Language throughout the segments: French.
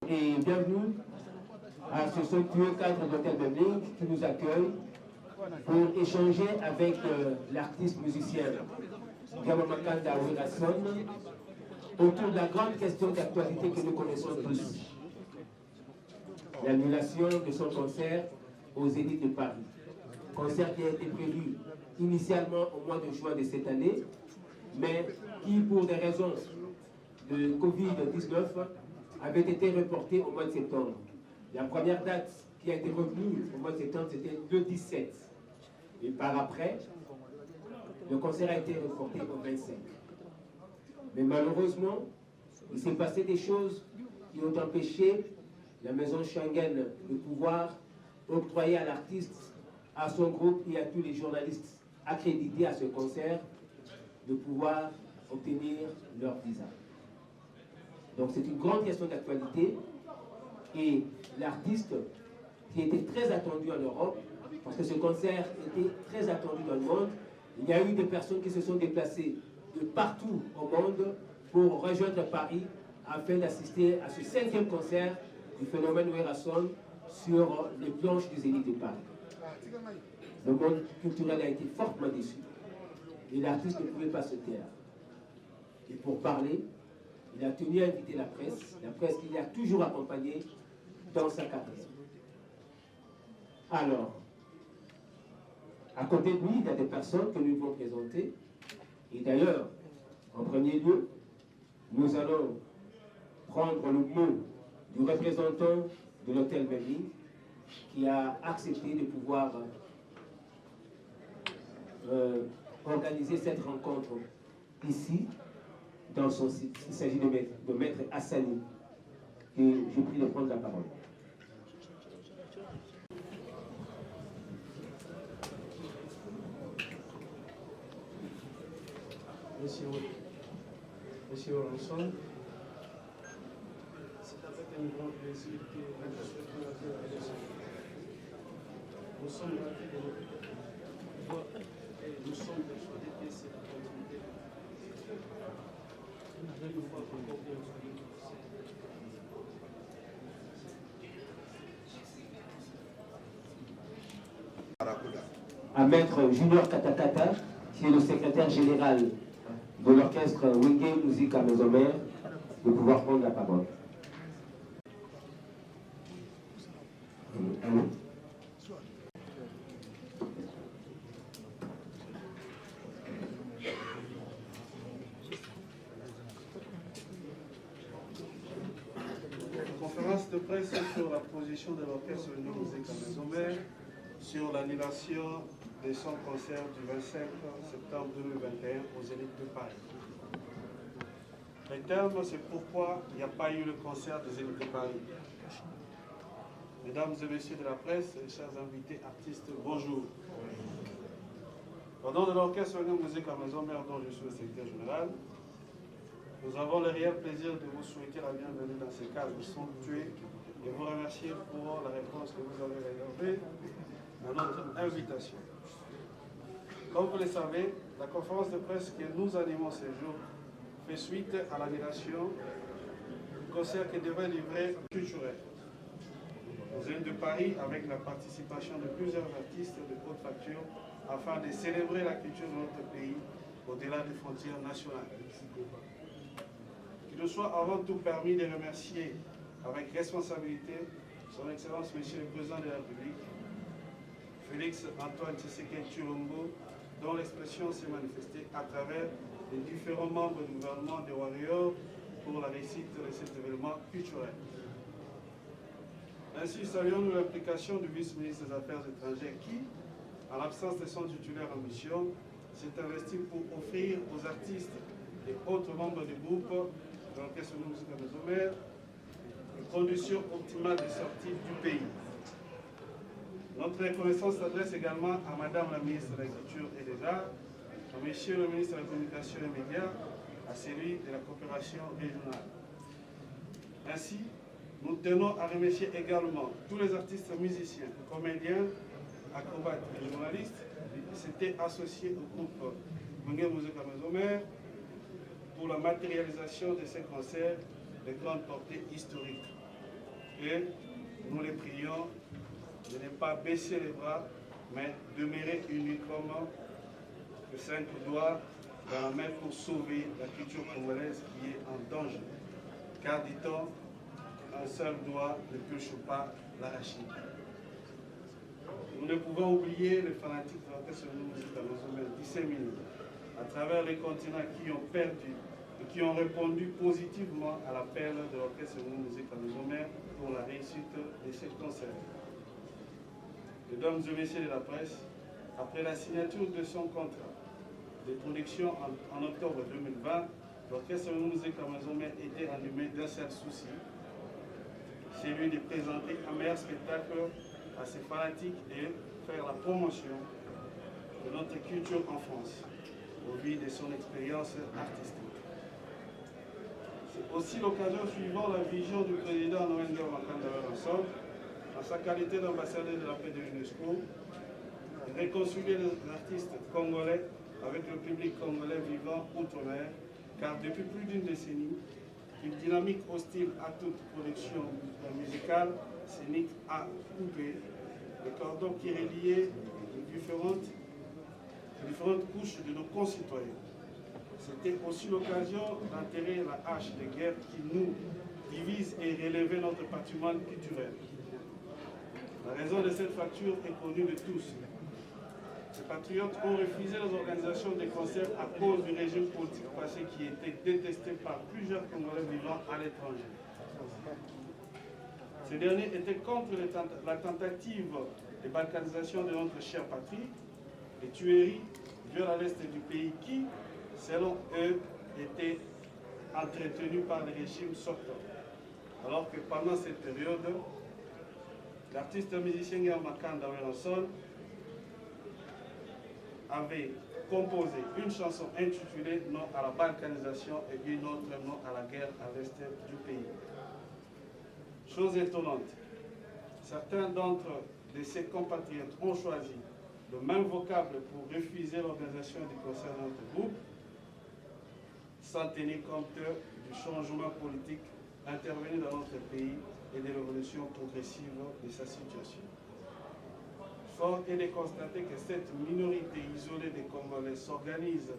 Et bienvenue à ce somptueux cadre d'hôtel Memling qui nous accueille pour échanger avec l'artiste musicien Gamamakanda Werason autour de la grande question d'actualité que nous connaissons tous. L'annulation de son concert aux Zénith de Paris. Concert qui a été prévu initialement au mois de juin de cette année, mais qui, pour des raisons de Covid-19, avait été reporté au mois de septembre. La première date qui a été revenue au mois de septembre, c'était le 17. Et par après, le concert a été reporté au 25. Mais malheureusement, il s'est passé des choses qui ont empêché la maison Schengen de pouvoir octroyer à l'artiste, à son groupe et à tous les journalistes accrédités à ce concert de pouvoir obtenir leur visa. Donc c'est une grande question d'actualité et l'artiste qui était très attendu en Europe, parce que ce concert était très attendu dans le monde, il y a eu des personnes qui se sont déplacées de partout au monde pour rejoindre Paris afin d'assister à ce 5e concert du phénomène Werason sur les planches du Zénith de Paris. Le monde culturel a été fortement déçu et l'artiste ne pouvait pas se taire. Et pour parler, il a tenu à inviter la presse qui l'a toujours accompagné dans sa carrière. Alors, à côté de lui, il y a des personnes que nous devons présenter. Et d'ailleurs, en premier lieu, nous allons prendre le mot du représentant de l'hôtel Memling qui a accepté de pouvoir organiser cette rencontre ici, dans son site. Il s'agit de Maître Hassani. Et je prie de prendre la parole. Monsieur Oranson, c'est avec un grand plaisir que nous sommes ravis de vous voir et nous sommes persuadés que c'est la continuité de nous voir encore bien à Maître Junior Katakata, qui est le secrétaire général de l'orchestre Wenge Musica Maison Mère, de pouvoir prendre la parole. Conférence de presse sur la position de l'orchestre Wenge Musica Maison Mère sur l'annulation de son concert du 25 septembre 2021 aux Zénith de Paris. Le terme, c'est pourquoi il n'y a pas eu le concert des Zénith de Paris. Mesdames et messieurs de la presse, chers invités artistes, bonjour. Au nom de l'orchestre Wenge Musica Maison Mère, dont je suis le secrétaire général, nous avons le réel plaisir de vous souhaiter la bienvenue dans ce cadre somptueux et vous remercier pour la réponse que vous avez réservée à notre invitation. Comme vous le savez, la conférence de presse que nous animons ce jour fait suite à l'annulation du concert qui devait livrer culturel aux Zénith de Paris avec la participation de plusieurs artistes de haute facture afin de célébrer la culture de notre pays au-delà des frontières nationales. Qu'il nous soit avant tout permis de remercier avec responsabilité Son Excellence Monsieur le Président de la République, Félix Antoine Tshisekedi Tshilombo, dont l'expression s'est manifestée à travers les différents membres du gouvernement des Warriors pour la réussite de cet événement culturel. Ainsi, saluons-nous l'implication du vice-ministre des Affaires étrangères qui, en l'absence de son titulaire en mission, s'est investi pour offrir aux artistes et autres membres du groupe de l'Orchestre de musique Maison-Mère les conditions optimales de sortie du pays. Notre reconnaissance s'adresse également à Madame la ministre de la Culture et des Arts, à Monsieur le ministre de la Communication et des Médias, à celui de la coopération régionale. Ainsi, nous tenons à remercier également tous les artistes musiciens, comédiens, acrobates et journalistes qui s'étaient associés au groupe Mwengue Musique Maison-Mère pour la matérialisation de ces concerts de grande portée historique. Et nous les prions de ne pas baisser les bras, mais demeurer unis comme le 5 doigts dans la main pour sauver la culture congolaise qui est en danger. Car, dit-on, un seul doigt ne touche pas l'arachide. Nous ne pouvons oublier les fanatiques de l'Orchestre de musique Maison-Mère disséminés à travers les continents qui ont perdu et qui ont répondu positivement à l'appel de l'Orchestre de musique Maison-Mère pour la réussite de ces concerts. Mesdames et messieurs de la presse, après la signature de son contrat de production en octobre 2020, l'Orchestre de musique Maison-Mère était animé d'un seul souci, celui de présenter un meilleur spectacle à ses fanatiques et faire la promotion de notre culture en France, au vu de son expérience artistique. C'est aussi l'occasion suivant la vision du président Noël Makanda Ranson, en sa qualité d'ambassadeur de la paix de l'UNESCO, de réconcilier les artistes congolais avec le public congolais vivant outre-mer, car depuis plus d'une décennie, une dynamique hostile à toute production musicale, scénique a coupé le cordon qui reliait les différentes couches de nos concitoyens. C'était aussi l'occasion d'enterrer la hache de guerre qui nous divise et relever notre patrimoine culturel. La raison de cette fracture est connue de tous. Les patriotes ont refusé les organisations de concerts à cause du régime politique passé qui était détesté par plusieurs Congolais vivant à l'étranger. Ces derniers étaient contre la tentative de balkanisation de notre chère patrie, les tueries dues à l'est du pays qui, selon eux, étaient entretenues par les régimes sortants. Alors que pendant cette période, l'artiste musicien Nguyen Makanda Ranson avait composé une chanson intitulée « Non à la balkanisation » et une autre « Non à la guerre à l'est du pays ». Chose étonnante, certains d'entre ses compatriotes ont choisi le même vocable pour refuser l'organisation du concert de notre groupe, sans tenir compte du changement politique intervenu dans notre pays et de l'évolution progressive de sa situation. Fort est de constater que cette minorité isolée des Congolais s'organise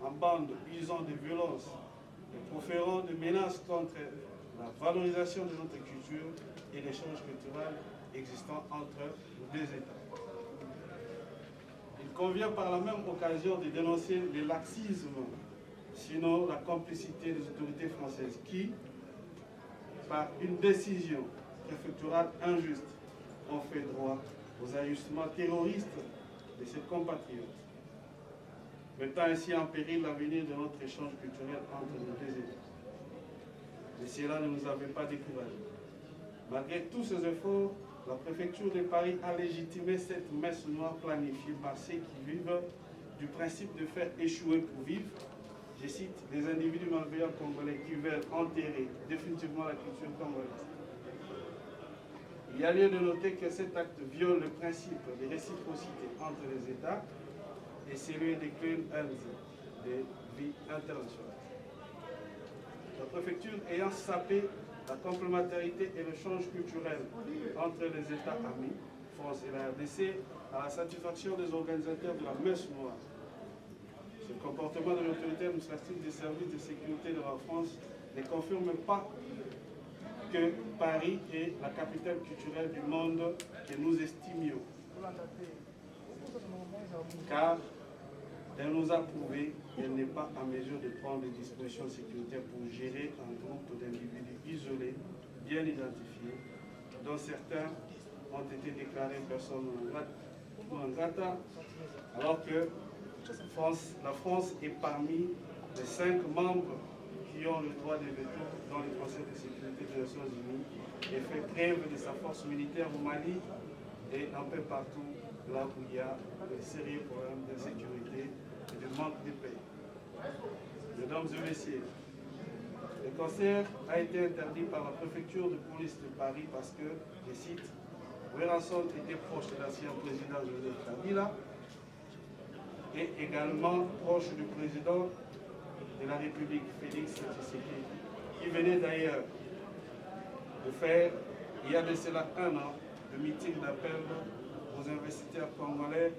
en bandes usant de violence et proférant des menaces contre la valorisation de notre culture et l'échange culturel existant entre les deux États. Il convient par la même occasion de dénoncer le laxisme, sinon la complicité des autorités françaises qui, par une décision préfectorale injuste, ont fait droit aux ajustements terroristes de ses compatriotes, mettant ainsi en péril l'avenir de notre échange culturel entre les deux États. Mais cela ne nous avait pas découragés. Malgré tous ces efforts, la préfecture de Paris a légitimé cette messe noire planifiée par ceux qui vivent du principe de faire échouer pour vivre, je cite, les individus malveillants congolais qui veulent enterrer définitivement la culture congolaise. Il y a lieu de noter que cet acte viole le principe de réciprocité entre les États et celui des Clean Hands des vies internationales. La préfecture ayant sapé la complémentarité et le change culturel entre les États amis, France et la RDC, à la satisfaction des organisateurs de la messe noire. Ce comportement de l'autorité administrative des services de sécurité de la France ne confirme pas que Paris est la capitale culturelle du monde que nous estimions. Car elle nous a prouvé qu'elle n'est pas en mesure de prendre des dispositions sécuritaires pour gérer un groupe d'individus isolés, bien identifiés, dont certains ont été déclarés personnes non grata, alors que la France est parmi les 5 membres qui ont le droit de veto dans le Conseil de sécurité des Nations Unies et fait preuve de sa force militaire au Mali et un peu partout là où il y a de sérieux problèmes d'insécurité et de manque de paix. Mesdames et messieurs, le concert a été interdit par la préfecture de police de Paris parce que, je cite, Weranson était proche de l'ancien président Joseph Kabila et également proche du président de la République, Félix Tshisekedi, qui venait d'ailleurs de faire, il y a de cela un an, le meeting d'appel aux investisseurs congolais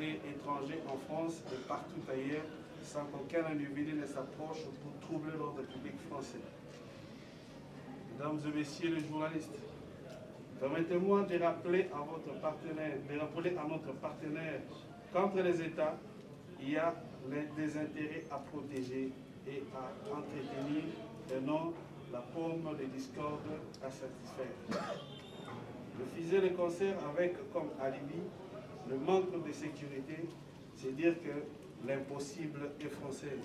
et étrangers en France et partout ailleurs, sans qu'aucun individu ne s'approche pour troubler l'ordre public français. Mesdames et messieurs les journalistes, permettez-moi de rappeler à notre partenaire qu'entre les États, il y a des intérêts à protéger et à entretenir, et non la paume des discordes à satisfaire. Refuser le concert avec comme alibi le manque de sécurité, c'est dire que l'impossible est français.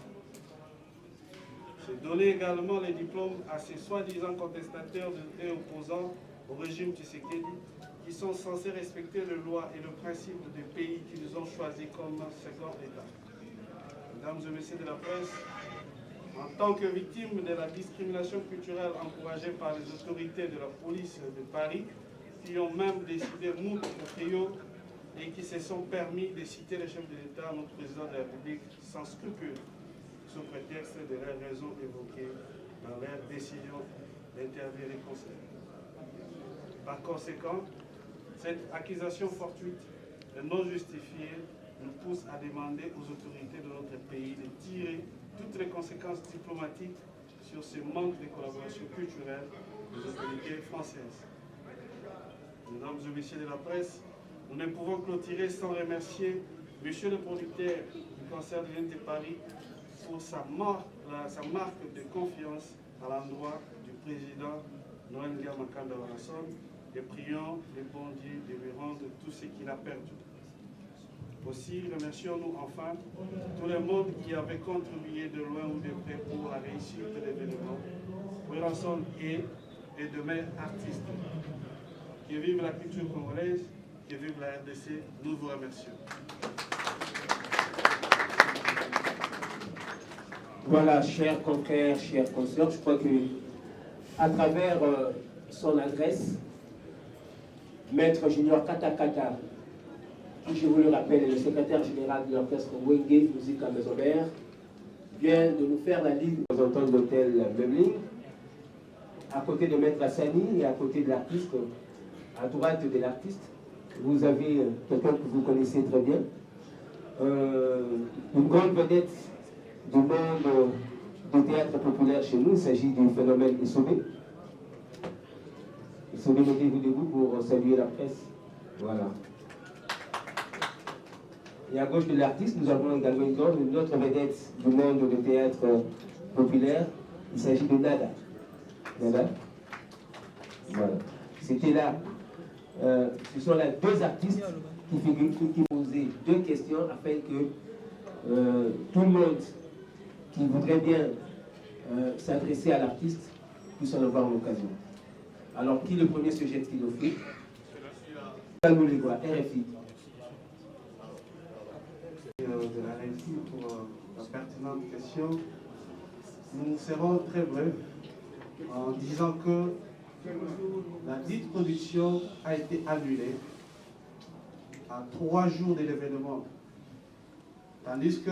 C'est donner également les diplômes à ces soi-disant contestataires et opposants au régime Tshisekedi qui sont censés respecter les lois et le principe des pays qu'ils ont choisis comme second État. Mesdames et messieurs de la presse, en tant que victime de la discrimination culturelle encouragée par les autorités de la police de Paris, qui ont même décidé notre trio et qui se sont permis de citer le chef de l'État, notre président de la République, sans scrupule, sous prétexte de leurs raisons évoquées dans leur décision d'interdire les concerts. Par conséquent, cette accusation fortuite et non justifiée nous pousse à demander aux autorités de notre pays de tirer toutes les conséquences diplomatiques sur ce manque de collaboration culturelle des autorités françaises. Mesdames et messieurs de la presse, nous ne pouvons clôturer sans remercier monsieur le producteur du concert de l'Union de Paris pour sa marque de confiance à l'endroit du président Noël Makanda Weranson et prions le bon Dieu de lui rendre tout ce qu'il a perdu. Aussi, remercions-nous enfin tout le monde qui avait contribué de loin ou de près pour la réussite de l'événement. Weranson est et demeure artiste. Que vive la culture congolaise, que vive la RDC, nous vous remercions. Voilà, chers confrères, chers consoeurs, je crois que à travers son adresse, Maître Junior Katakata, qui, je vous le rappelle, est le secrétaire général de l'orchestre Wenge Musique à Maison-Mère, vient de nous faire la liste des représentants de l'hôtel Memling, à côté de Maître Hassani et à côté de l'artiste, à droite de l'artiste. Vous avez quelqu'un que vous connaissez très bien, une grande vedette du monde du théâtre populaire chez nous. Il s'agit du phénomène Issobé. Issobé, mettez-vous debout pour saluer la presse. Voilà. Et à gauche de l'artiste, nous avons également une autre vedette du monde du théâtre populaire. Il s'agit de Nada. Nada. Voilà. C'était là. Ce sont là deux artistes qui posaient deux questions afin que tout le monde qui voudrait bien s'adresser à l'artiste puisse en avoir l'occasion. Alors, qui le premier se jette-t-il au feu? RFI. De la RFI pour la pertinente question. Nous serons très brefs en disant que la dite production a été annulée à 3 jours de l'événement. Tandis que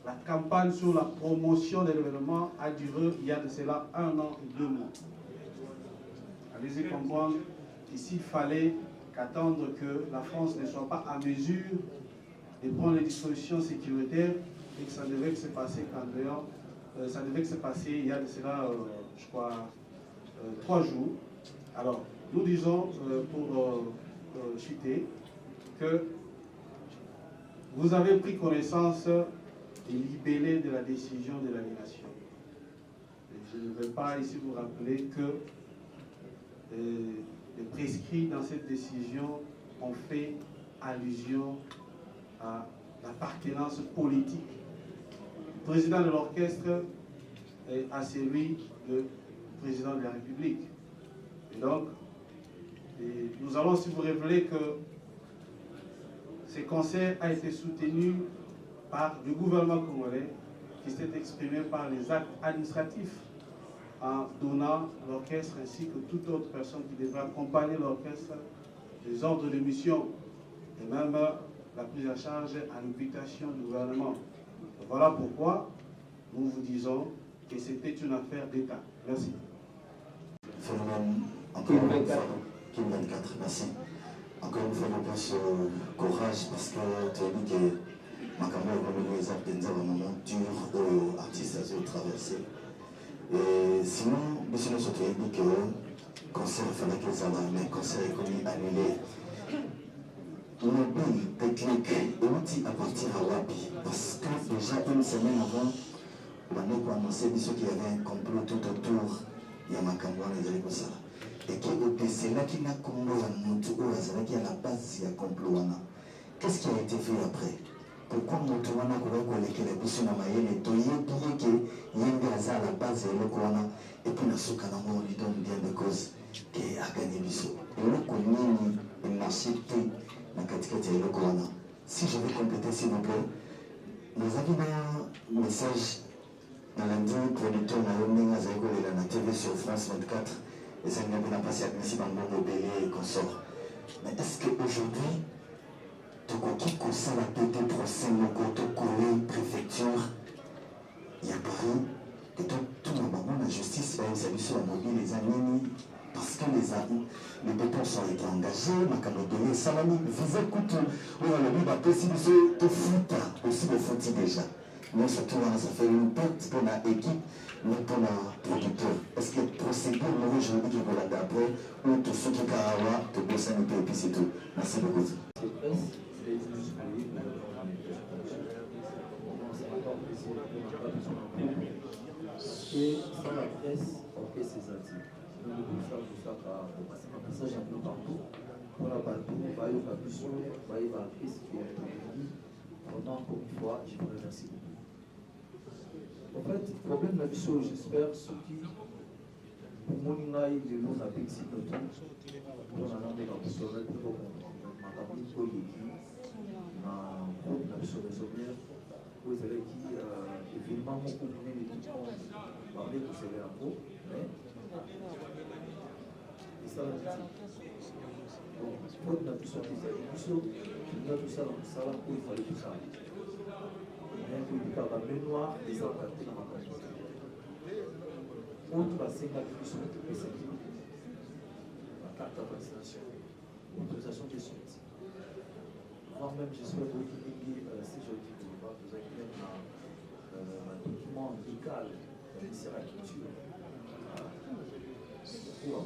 la campagne sur la promotion de l'événement a duré il y a de cela 1 an et 2 mois. Allez-y comprendre qu'ici il fallait qu'attendre que la France ne soit pas à mesure de prendre les dispositions sécuritaires et que ça devait se passer ça devait se passer il y a de cela, je crois, 3 jours. Alors, nous disons, pour chuter, que vous avez pris connaissance des libellés de la décision de l'annulation. Je ne vais pas ici vous rappeler que les prescrits dans cette décision ont fait allusion à l'appartenance politique du président de l'orchestre et à celui du président de la République. Et donc, nous allons aussi vous révéler que ce concert a été soutenu par le gouvernement congolais qui s'est exprimé par les actes administratifs en donnant l'orchestre ainsi que toute autre personne qui devrait accompagner l'orchestre des ordres de mission et même la prise en charge à l'imputation du gouvernement. Et voilà pourquoi nous vous disons que c'était une affaire d'État. Merci. Phénomène, encore une fois, Kim 24, merci. Encore une fois, je pense courage parce que tu as dit que ma caméra est les actes d'un moment dur aux artistes à traverser. Et sinon, monsieur le secrétaire dit que le concert, il fallait que ça va, mais le concert est connu annulé. Le pays technique est outil à partir à Wapi parce que déjà une semaine avant, on a annoncé qu'il y avait un complot tout autour. Il y a ma caméra, les allez comme ça. Et qui est là qui n'a complot à nous, qui est à la base, il y a complot. Qu'est-ce qui a été fait après? Pourquoi Moutouana Kouakou les bousses na mayele, toye bien que Yende Aza à la base de l'Okouana, et puis Nasukanamo, on lui donne bien de cause qui a gagné Bissot. Et l'Okouni, il n'a acheté la catégorie de l'Okouana. Si je vais compléter, s'il vous plaît, nous avons un message dans lundi, producteur Naomi Azaïgo et la TV sur France 24, et ça n'a pas passé à Messi Bango, Bélé et consorts. Mais est-ce qu'aujourd'hui, Tokoki Kosa la PT procès Mokoto Koué préfecture il y a Paris que tout le moment la justice va sur la mobile les amis parce que les dépenses ont été engagées ma caméra salami visa coûte on a le but d'après si vous te fout aussi le fouti déjà mais surtout ça fait une perte pour la équipe mais pour la producteur est-ce que procédure le juridique qui va d'après ou tout ce qui va avoir te bosser un peu et puis c'est tout merci beaucoup. Et sans la presse, on fait ses articles. Donc, nous faire tout ça par un passage un peu partout. Voilà, partout, on va y avoir la mission, on va y avoir la presse qui est dit. Pendant encore une fois, je vous remercie beaucoup. En fait, le problème de la mission, j'espère, ceux qui, pour mon inaïe, de l'eau, n'a pas ici, on a un des professionnels pour ma campagne, pour y la mission des sommaires, vous avez qui, évidemment, mon commune et tout parler de ces verbaux, mais et ça la critique. Donc, faute de tout ça, tout ça, où il fallait tout ça. Mais pour lui faire la mémoire des implantés dans ma communauté. Autre la 5 attributions de PCQ, la carte de vaccination, l'autorisation des suites. Moi-même, je souhaite retrouver, si je dis que vous avez un document légal du ministère de la Culture.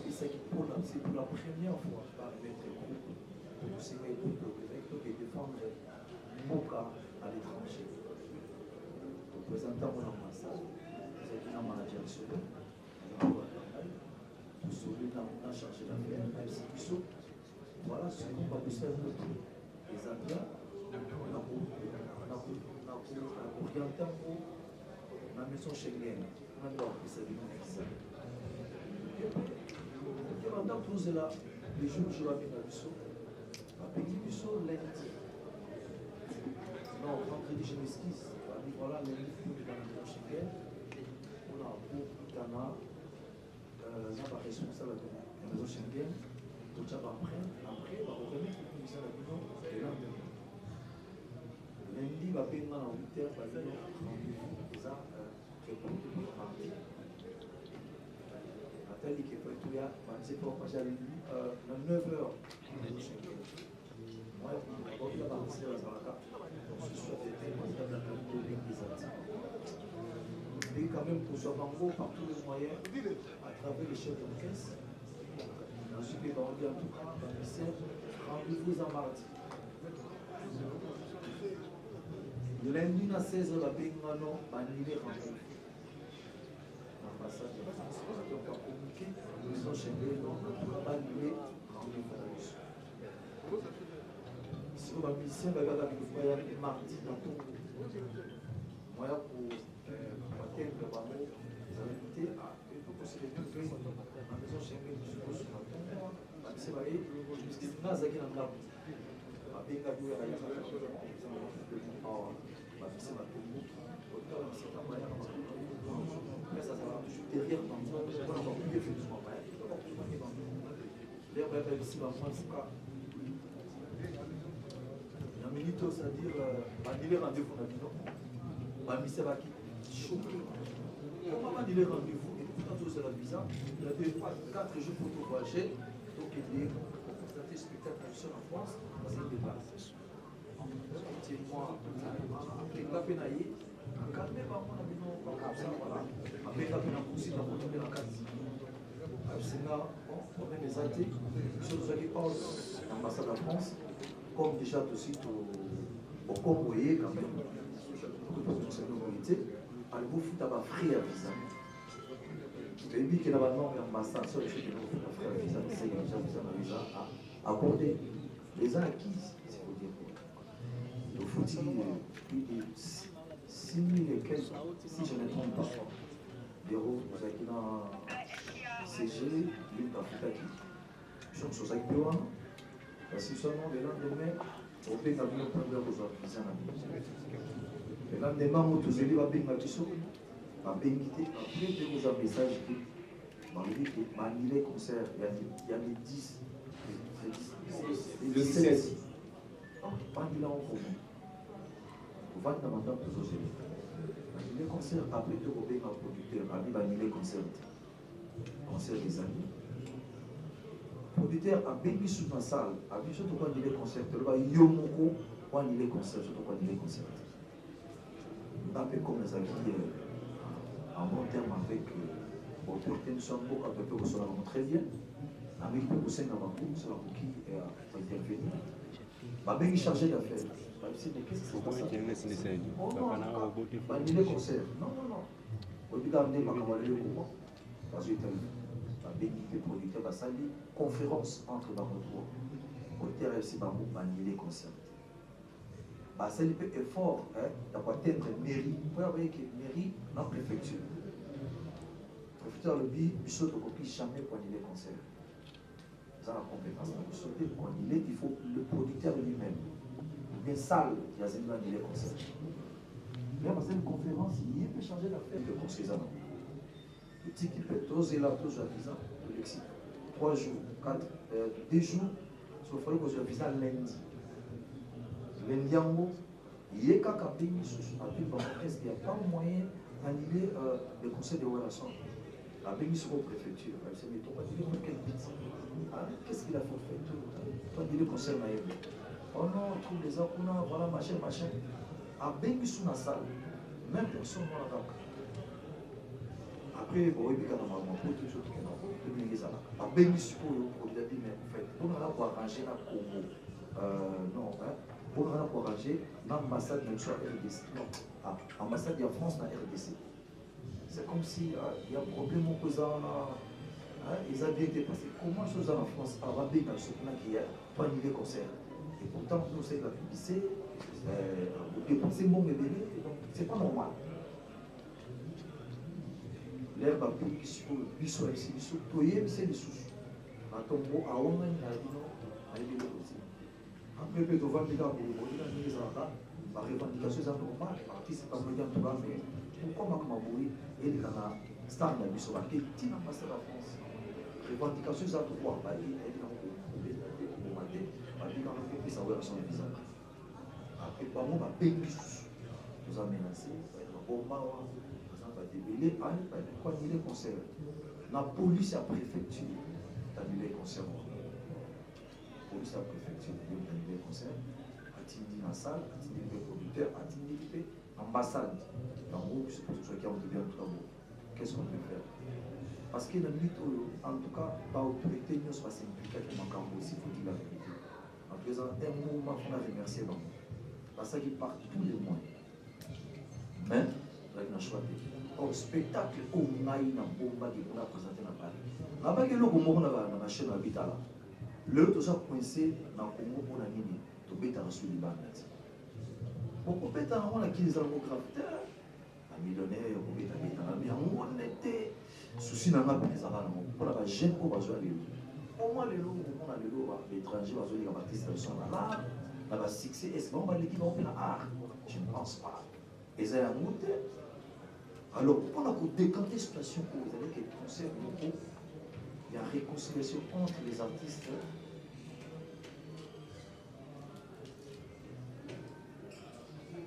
C'est pour la première fois par notre groupe pour ces groupes de défendre Moka à l'étranger. Représentant mon ambassade, vous êtes dans ma direction, pour sauver la chargée d'affaires, voilà ce qu'on va vous faire les Indiens, on a orienté la maison Schengen, on a dit c'est du ça. Pendant tout cela, les jours où je vais venir à Bissau, à Petit Bissau, lundi. Non, vendredi, je m'esquisse. Voilà, lundi, pour la maison Schengen, on a pour Ghana, la responsable de la maison Schengen, tout ça après, on va remettre le commissaire à la maison, et là, lundi bapenga na 8h balino eza répondre mardi atali ke Pretoria banze pour passer à lundi na 9h moi on va avancer à Zalaka ce soit été dans la mais quand même pour soi bango par tous les moyens à travers les chefs d'orchestre ensuite les bandes en tout cas rendez-vous en mardi. Le lundi à 16h, la Bengano va annuler rendez-vous. L'ambassade de France n'a pas communiqué, ils ont changé, donc va annuler rendez-vous. Si on va musicien, va y mardi dans tout. Moi, pour atteindre le bambou, les invités à posséder deux feuilles en maison Schengen, je suppose, sur la tombe. C'est vrai, jusqu'à ce que nous avons c'est-à-dire annuler rendez-vous comment annuler rendez-vous et puis quand vous avez la visa, il y a 4 jours pour tout voyager, donc il est constater spectacle en France, c'est une dépasse. Effectivement, après la penaille, quand même, on a mis comme ça, voilà. Après la penaille, aussi, on a mis la carte. C'est là, on a des athées, sur l'ambassade de France, comme déjà aussi au Congo, quand même, pour cette mobilité, elle vous fout à free à visa. Et puis, qu'il y a un nombre d'ambassades, sur les choses qui vous font à free à visa, c'est déjà visa à accorder. Les acquises, il faut dire. Il faut dire plus de 6 000 et quelques, si je ne me trompe pas, d'euros, vous avez dans CG, l'île d'Afrique, je suis en société, parce que seulement le lendemain, au pays n'a pas de besoin de visa. Le lendemain, où tous les livres bien matissés, ma bénité, après de vous un message qui m'a dit que Manilé concert, il y a les 10. Le 16. Pas de là en commun. On va demander à tous les les concerts, après de Robin, un producteur, a dit les concerts. Concert des amis. Producteur a béni sous ma salle, a dit surtout quand il est concert. Il va yomoko, quand il est concert, surtout quand il est concert. Un peu comme les amis en bon terme avec l'autorité de son mot, un peu que cela va très bien. Avec le conseil d'Amakou, c'est la qui va intervenir. Ma bien chargé d'affaires. Mais qu'est-ce que c'est ça? Oh non, il est concert. Non. Au lieu d'amener ma camarade au moment, parce que ma bénité producteur va saluer conférence entre Bamoto, au TRFC Bamou, il est concert. C'est un peu effort d'avoir atteindre mairie. Vous pouvez avoir que mairie dans la préfecture. Le préfecture le dit, il saute au coquille jamais pour annuler le concert. Dans la compétence, il faut le producteur lui-même. Bien sale, il y a une année les concerts. Mais parce que une conférence, il peut changer l'affaire de conseiller. Le petit qui peut oser là, toujours à visa, le Mexique. 3 jours, 2 jours, il faut que je visa lundi. Lundi en haut, il y a qu'à caper, est-ce qu'il n'y a pas moyen d'annuler le conseil de relations? La bénédiction aux préfectures, c'est mais toi, tu dis quel bit? Qu'est-ce qu'il a fait faire? Toi, tu dis le conseil naïf. Oh non, tous les ans, voilà, machin. A bénédiction dans la salle, même personne ne l'a. Après, vous voyez, quand on va pour toujours qu'il y a des gens. A bénédiction pour le dire, mais en fait, pour nous arranger à Congo, non, pour nous arranger l'ambassade même soit RDC. Non, l'ambassade de France dans RDC. C'est comme si il y a un problème au Kosan. Ils avaient été passés. Comment chose en France a rabé dans ce qui est pas annulé le concert? Et pourtant, nous, c'est la publicité. Vous dépensez mon bébé, donc c'est pas normal. L'herbe a pris qui se trouve, lui soit ici, lui soit toyé, c'est des sous. En tombeau, à on a une avis, aussi. Après, peut-être voir les gars, la revendication est normale. L'artiste n'est pas moyen en tout cas, mais pourquoi Makamaboué et les Ghana, Star n'a vu sur la quête, qui n'a pas passé la France? Revendication est à droit, elle est dans le matin, elle dit qu'on peut savoir son visage. Et par moi, ma pays, nous a menacé, on va débeler, on va annuler le concert. La police à la préfecture d'annuler le concert. La police à la préfecture d'annuler le concert. Atindi dans la salle, atindi le producteur, atindi l'ambassade. Dans le groupe, c'est pour ceux qui ont bien tout d'abord. Qu'est-ce qu'on peut faire? Parce que la minute, en tout cas, l'autorité ne soit s'impliquer avec mon camp aussi, il faut dire la vérité. En faisant un mouvement qu'on a remercié dans le monde. Parce qu'il part tous les mois. Mais, avec un choix de au spectacle, au maï, na bomba, qu'on a présenté dans Paris. Là-bas, il y a dans la chaîne habitale. Le tout ça coincé dans le Congo pour la mine. Tout bête à reçu Liban. Beaucoup de bêta, on a qui les algographes. Un millionnaire, on bête à bêta. Mais on était souci dans la les arabes. On a jeune pour jouer à l'élo. Au moins, l'élo, on a l'élo, l'étranger va jouer les artistes qui sont là. On a succès. Est-ce qu'on va l'équipe en art? Je ne pense pas. Et ça a monté. Alors, on a décanté la situation où vous avez des concerts locaux, il y a une réconciliation entre les artistes.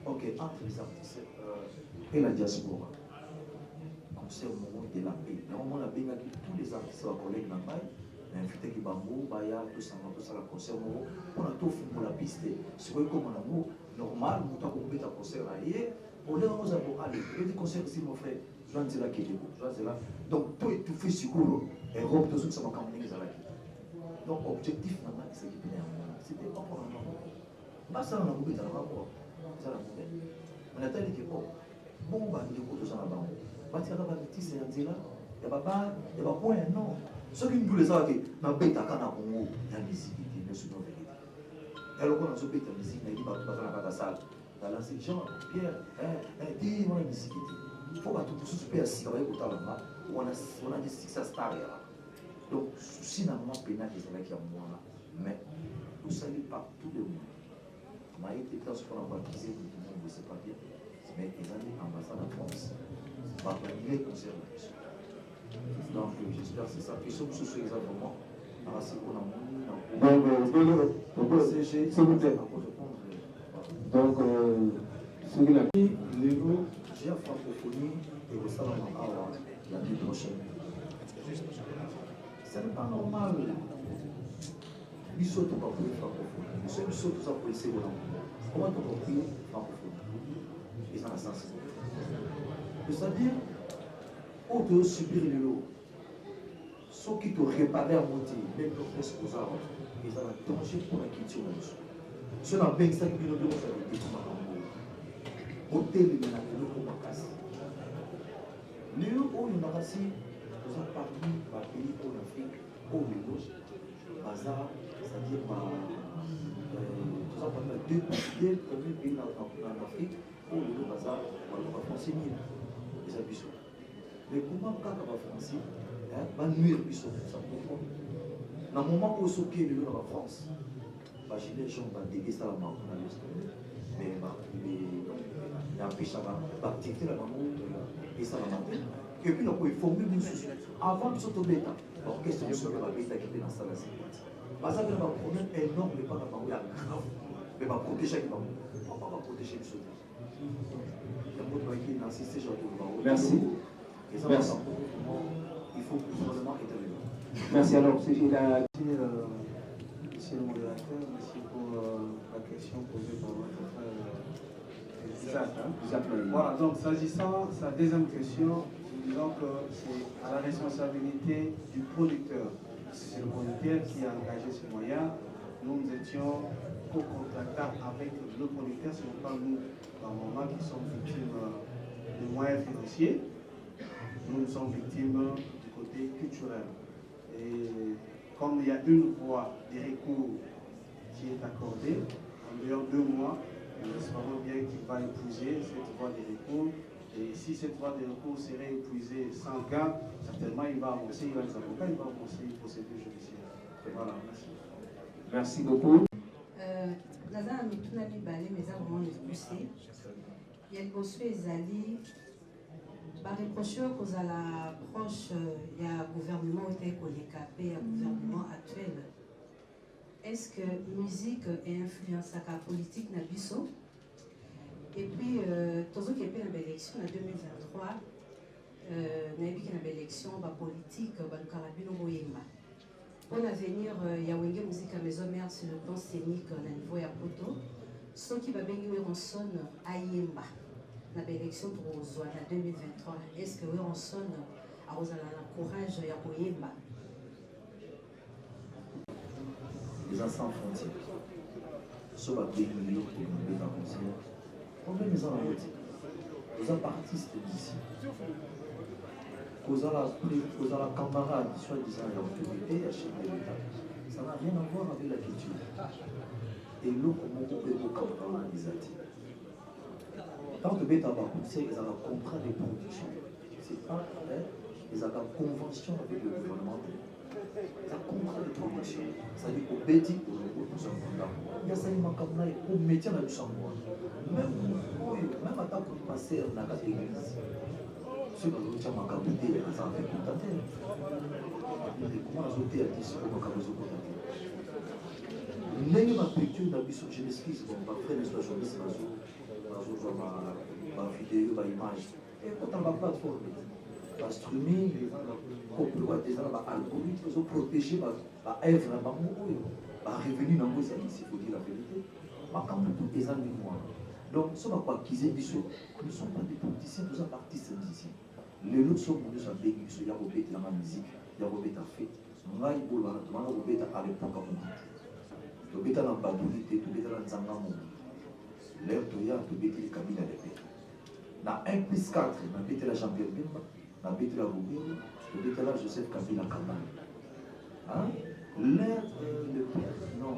Ok, entre les artistes et la diaspora. Concert au moment de la paix. Normalement, on a bien tous les artistes, les collègues dans le bail, invité qui bambou, baya, tout ça, la concert, on a tout fait pour la piste. C'est comme on a mot normal, on a compris un concert ailleurs. On est dans un aller, il y a des concerts ici, mon frère. Je vais là qui est là. Donc, tout est tout fait sur le et Europe, tout ça va camper les alaki. Donc, objectif, c'est qui est c'était pas pour un moment. Pas ça, on a coupé dans le rapport. Ça, la poubelle. On a dit que bon, bah, il y a beaucoup de gens là-bas. Bah, tu as pas de tissu, il y a pas point, non. Ceux qui nous les ont dit, dans le pays, il y a une visibilité, mais c'est une vérité. Alors, on a ce pays, il y a une visibilité, il y a une salle. Dans la section, Pierre, dis, on a une visibilité. Il faut que tout le monde puisse s'y retrouver au talent. On a des succès stars là. Donc, si nous avons un pénal qui est là, mais vous ne savez pas tout le monde. On a été dans ce qu'on a baptisé, tout le monde ne sait pas bien. Mais ils ont des ambassades en France. On va les concerts. Donc, j'espère que c'est ça. Et sur ce, exactement, c'est qu'on a donc, ce qu'il a dit, j'ai la francophonie et au salon l'année prochaine. C'est pas normal. Ils sont tous pas pour les francophones. Ils sont tous pour les secondes. Comment tu peux prier francophonie? Ils ont la sensibilité. C'est-à-dire, on doit subir les lots. Ceux qui te réparent à moitié, même le reste aux arbres, ils ont un danger pour la culture. Ceux qui ont bien ça qui nous demandent de détruire ma hôtel de la ville pour ma casse. Les lieux où il y en a aussi, nous avons parmi les pays en Afrique, où les loges, bazar, c'est-à-dire nous avons parmi les deux premiers pays en Afrique, où les loges bazar, on va français mille, les habitants. Mais comment quand on va français, va nuire les ça pour dans le moment où ils les loges en France, les gens vont déguer ça à la main, mais il y a un péché d'activité là-bas, et ça va monter. Et puis, on peut former une société. Avant de s'automer, l'orchestre de ce que la bête qui est dans la salle. Parce qu'il y a un problème énorme, mais pas dans la grave. Mais va protéger les bambous. On va protéger les sociétés. Il y a un mot qui est insisté sur le bambou. Merci. Et ça, merci. Il faut que le gouvernement intervienne. Merci. Alors, c'est Monsieur le modérateur, merci pour la question posée par votre frère Isaac. Voilà, donc s'agissant de sa deuxième question, disons que c'est à la responsabilité du producteur. C'est le producteur qui a engagé ces moyens. Nous étions co-contractants avec le producteur, ce n'est pas nous, dans le moment, qui sommes victimes de moyens financiers. Nous sommes victimes du côté culturel. Et comme il y a une voie de recours qui est accordée, en dehors de 2 mois, nous espérons bien qu'il va épuiser cette voie de recours. Et si cette voie de recours serait épuisée sans gain, certainement il va avancer, il va les avocats, il va avancer une procédure judiciaire. Voilà, merci. Merci beaucoup. Naza mituna mibale mais ça vraiment poussé. Il y a le bosso ezali ba reproche kozala proche ya gouvernement était koleka pe ya gouvernement actuel. Est-ce que musique et influence à la politique na biso Et puis, tous qui ont une élection en 2023, nous avons une élection politique, Carabino Moyemba. Pour l'avenir, il y a une musique à maison mère sur le plan scénique au niveau de Poto. Ceux qui va venir en sonne à Yemba. La élection pour Zoana 2023. Est-ce que on sonne à courage à Yemba? Les gens sans frontières. Ceux qui ont béni pour nous mettre en concert. Combien de gens ont été? Vous êtes artistes d'ici. Vous avez la camarade, soi-disant, il y a autorité, à chez l'État. Ça n'a rien à voir avec la culture. Et nous, comment on peut vous comprendre les athées? Quand vous êtes à la concert, ils ont un contrat de production. C'est pas vrai. Ils ont une convention avec le gouvernement. Ils ont un contrat de production. Ça dit qu'au Bédi, nous sommes là. Il y a ça, il manque au métier de Luxembourg. Même à temps pour passer dans la église. Ceux qui ont été en capité, ils ont fait contenter. Comment ils ont été à 10 pour qu'ils soient contentés? N'ayez ma picture d'habitude, je m'excuse, bon, ma frère n'est pas journaliste, ma vidéo, ma image. Et quand on va plateforme, la streaming, complot, des algorithmes, ils ont protégé ma œuvre, ma revenu dans vos amis, s'il faut dire la vérité. Ma campagne, des amis, moi. Donc, ce qu'on va acquiser, nous ne sommes pas des politiciens, nous sommes artistes musiciens. Les autres sont nous sommes bénis, il y a Robert dans la musique, il y a Robert à fait. Moi, il y a Robert à l'époque à mon dit. Tu es dans la badouité, tu es dans la Zangamo. L'air tu as, tu es dans les cabines à l'épée. Dans 1+4, tu es dans la Jean-Pierre Bemba, tu es dans la Roubine, tu es dans la Joseph Kabila Kamala. Hein? L'air, le père, non,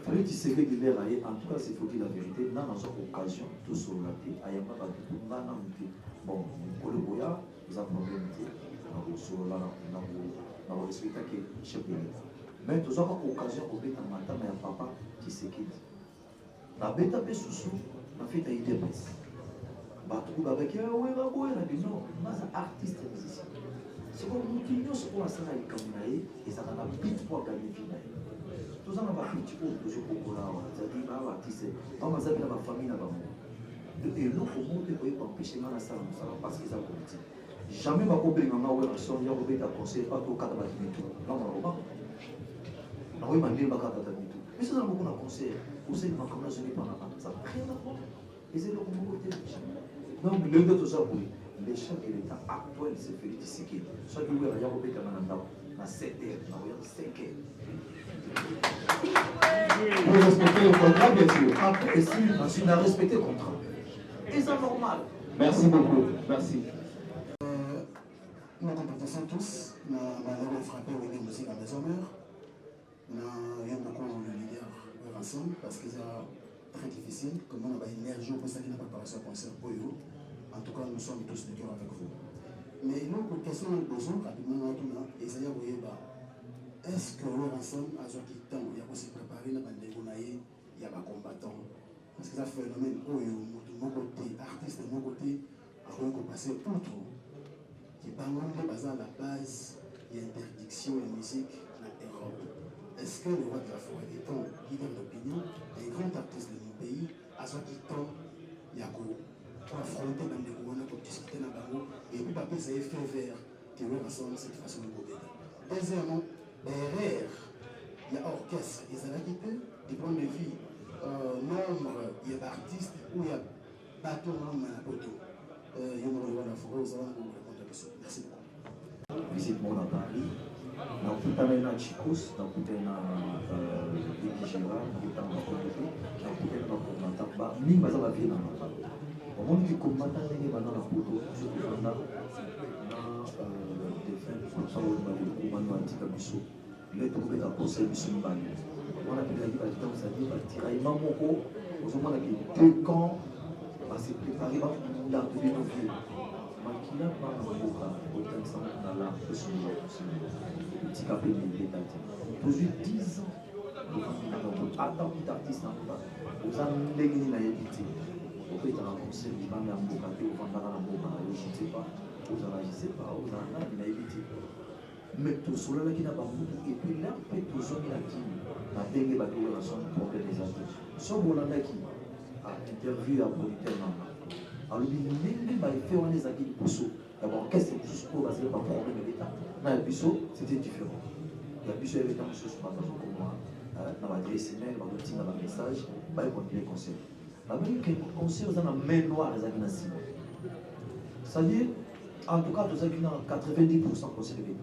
Fallait tu sais que l'air aille, en tout cas, c'est faut dire la vérité, dans une occasion, tout sur la tête, il y a pas de tout, bon, pour le Boya, ils ont problème, dans le respect que chef de l'État. Mais tout ça, occasion, on fait un matin, mais un papa qui s'équipe. La bête a fait sous-sous, on a fait un idée. Batou avec eux, oui, on a dit non, moi, c'est artiste musicien. C'est comme nous qui nous sommes à la Cameroun et ça n'a pas vite pour gagner final. Tout ça n'a pas fait du tout, toujours pour là, c'est-à-dire, artiste, on va s'appeler ma famille là-bas. Et l'autre monde, il faut empêcher la salle parce qu'ils ont politique. Jamais ma copine m'a dit que son y'a Robert à conseiller pas tout cadre de tout. Non, non, non. Non, il m'a dit que cadre de tout. Mais c'est dans beaucoup de conseils. Vous savez, ma camarade, je n'ai pas ça n'a rien à voir. Et c'est le côté de donc, le de tout ça, oui. Les chefs de l'État actuel, c'est Félix Tshisekedi. Soit du Y'a Robert à 7 heures, dans 5 heures. Vous respectez le contrat, bien sûr. Et si on a respecté le contrat. Et c'est normal. Merci beaucoup. Merci. Nous compétissons tous, nous avons frappé au niveau musique à Maison Mère. Nous avons beaucoup le leader ensemble parce que c'est très difficile. Comme on a une énergie pour ça qui n'a pas préparé ce concert pour vous. En tout cas, nous sommes tous de cœur avec vous. Mais nous, pour question de besoin, rapidement, est-ce que nous ensemble, à ce temps, il y a aussi préparé la bande de il y a des combattants? Parce que ça fait un phénomène où de mon côté, artiste de mon côté, avant de passer outre. Qui parle de à la base, il y a interdiction de musique en Europe. Est-ce que le roi de la forêt étant leader d'opinion, les grands artistes de mon pays, à ce temps, il y a pour affronter les gouvernements, pour discuter dans le et puis papier, ça est fait vers qui veut ensemble cette façon de gouverner. Deuxièmement, derrière, il y a orchestre, et ça va quitter du point de vue nombre, il y a d'artistes ou il y a bateau à la poteau. Il y a le roi de la forêt, vous allez répondre à la question. Merci beaucoup. Visite mon à Paris. Dans tout un an, Chicos, dans tout un an, Vigera, dans tout un an, dans tout un an, Tamba, ni ma zaba vie dans la au monde qui combattent les gens dans la photo, je peux faire là, des fins, comme ça, on va dire, on va dire, les trouver dans le conseil du Sumban. On a dit, ça dit, il y a Mamoko, aux hommes qui deux camps, va se préparer, va la trouver nos vieux. Qui n'a pas un boca, autant que ça, dans l'art de son petit capé de l'État. Depuis 10 ans, attends, petit artiste, vous avez une naïveté. Vous pouvez être en conseil, vous avez un boca, vous avez un boca, je ne sais pas, vous avez, je ne sais pas, vous avez une naïveté. mais tout cela qui n'a pas beaucoup et puis là peut tout ça qui n'a bengue ba de relation problème des autres so bolanda qui a interview à moniteur non alors il m'a fait on les acquis pour d'abord qu'est-ce que tout ce qu'on va faire par problème de l'état na biso c'était différent la biso avait tant de choses pas comme moi dans l'adresse email dans le message ba continuer conseil avec que conseil dans la main noire les amis c'est-à-dire en tout cas tous amis 90% conseil de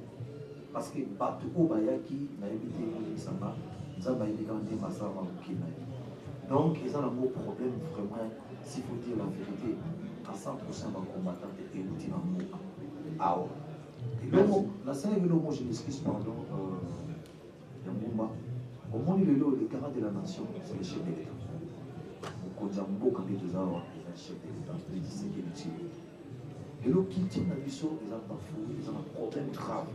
parce que bateau au bayaki na évité le samba ça va être quand même ça va donc ils ont un gros problème vraiment s'il faut dire la vérité à 100% va combattre et l'outil dans le mot et donc la scène est le mot je m'excuse pardon Yamumba au moins le garant de la nation c'est le chef de l'État au Kodjambo quand ils ont le chef de l'État il dit c'est qu'il est et l'autre qui tient la mission ils ont bafoué ils ont un problème grave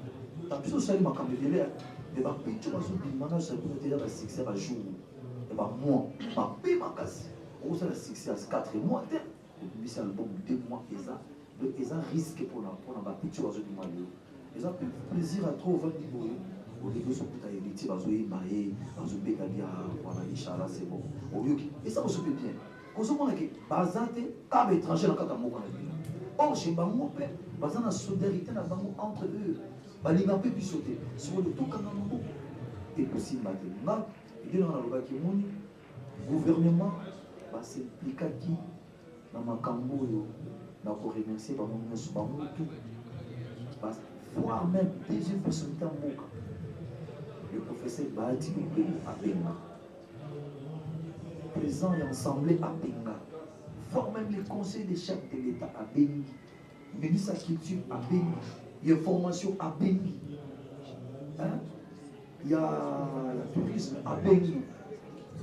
la mission c'est ma caméra et bah puis tu vas sur le manage ça peut déjà la succès à jour et bah moi ma paix ma casse on ça la succès à 4 mois mais c'est album 2 mois et ça donc ils ont risque pour la picture sur le mois ils ont plaisir à trop vendre du boulot au début sur tout à héritier bazo maé bazo bégalia voilà inchallah c'est bon au lieu et ça on se fait bien quand on a que bazate comme étranger dans kaka moko na bien or chez bango pe bazana solidarité na bango entre eux balinga pe bisoté sur le tout kana moko et possible maintenant il dans la loi qui moni gouvernement va s'impliquer qui dans makambo yo na ko remercier bango nyonso bango tout parce voire même deuxième personnalité moko le professeur Bahati à Benga présent et assemblée à Benga voire même les conseils des chefs de l'État à Benga ministre de la culture à Benga il y a formation à Benga il y a le tourisme à Benga